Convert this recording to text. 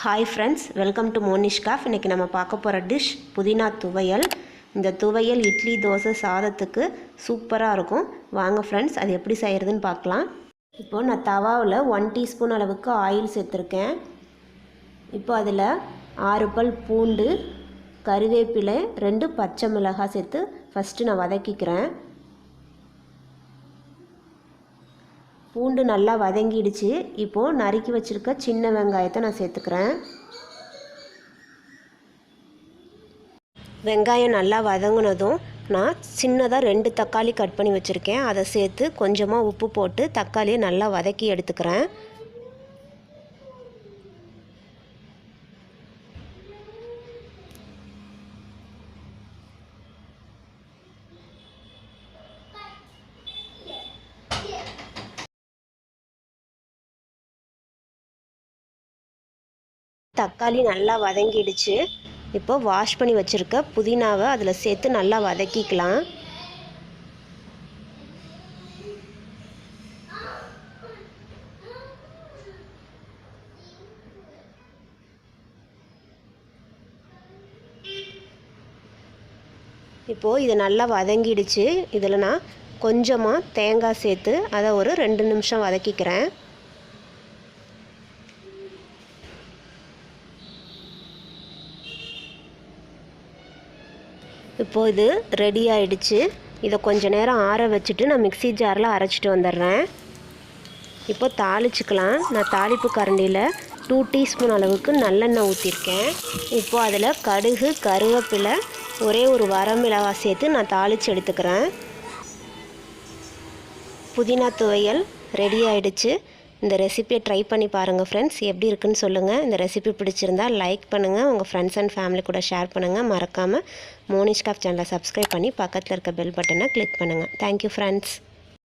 Hi friends, welcome to Mohnish Cafe. இன்னைக்கு நம்ம பார்க்க போற டிஷ் புதினா துவையல். இந்த துவையல் இட்லி தோசை சாதத்துக்கு சூப்பரா இருக்கும். வாங்க ஃப்ரெண்ட்ஸ், அது எப்படி செய்யறதுன்னு பார்க்கலாம். இப்போ நான் தவாவில் 1 டீஸ்பூன் அளவுக்கு ஆயில் சேர்த்துருக்கேன். இப்போ அதில் 6 பல் பூண்டு, கறிவேப்பிலை, 2 பச்சை மிளகாய் சேர்த்து ஃபஸ்ட்டு நான் வதக்கிக்கிறேன். பூண்டு நல்லா வதங்கிடுச்சு. இப்போது நறுக்கி வச்சுருக்க சின்ன வெங்காயத்தை நான் சேர்த்துக்கிறேன். வெங்காயம் நல்லா வதங்கினதும் நான் சின்னதாக 2 தக்காளி கட் பண்ணி வச்சுருக்கேன். அதை சேர்த்து கொஞ்சமாக உப்பு போட்டு தக்காளியை நல்லா வதக்கி எடுத்துக்கிறேன். தக்காளி நல்லா வதங்கிடுச்சு. இப்போ வாஷ் பண்ணி வச்சுருக்க புதினாவை அதில் சேர்த்து நல்லா வதக்கிக்கலாம். இப்போது இது நல்லா வதங்கிடுச்சு. இதில் நான் கொஞ்சமாக தேங்காய் சேர்த்து அதை ஒரு 2 நிமிஷம் வதக்கிக்கிறேன். இப்போது இது ரெடி ஆகிடுச்சு. இதை கொஞ்ச நேரம் ஆற வச்சுட்டு நான் மிக்ஸி ஜாரில் அரைச்சிட்டு வந்துடுறேன். இப்போ தாளிச்சுக்கலாம். நான் தாளிப்பு கரண்டியில் 2 டீஸ்பூன் அளவுக்கு நல்லெண்ணெய் ஊற்றிருக்கேன். இப்போது அதில் கடுகு, கருவேப்பிலை, ஒரே ஒரு வரமிளகாய் சேர்த்து நான் தாளித்து எடுத்துக்கிறேன். புதினா துவையல் ரெடி ஆகிடுச்சு. இந்த ரெசிபியை ட்ரை பண்ணி பாருங்கள் ஃப்ரெண்ட்ஸ், எப்படி இருக்குன்னு சொல்லுங்கள். இந்த ரெசிபி பிடிச்சிருந்தால் லைக் பண்ணுங்கள், உங்கள் ஃப்ரெண்ட்ஸ் அண்ட் ஃபேமிலி கூட ஷேர் பண்ணுங்கள். மறக்காமல் மோனிஷ் காஃப் சேனலை சப்ஸ்கிரைப் பண்ணி பக்கத்தில் இருக்க பெல் பட்டனை கிளிக் பண்ணுங்கள். Thank you friends.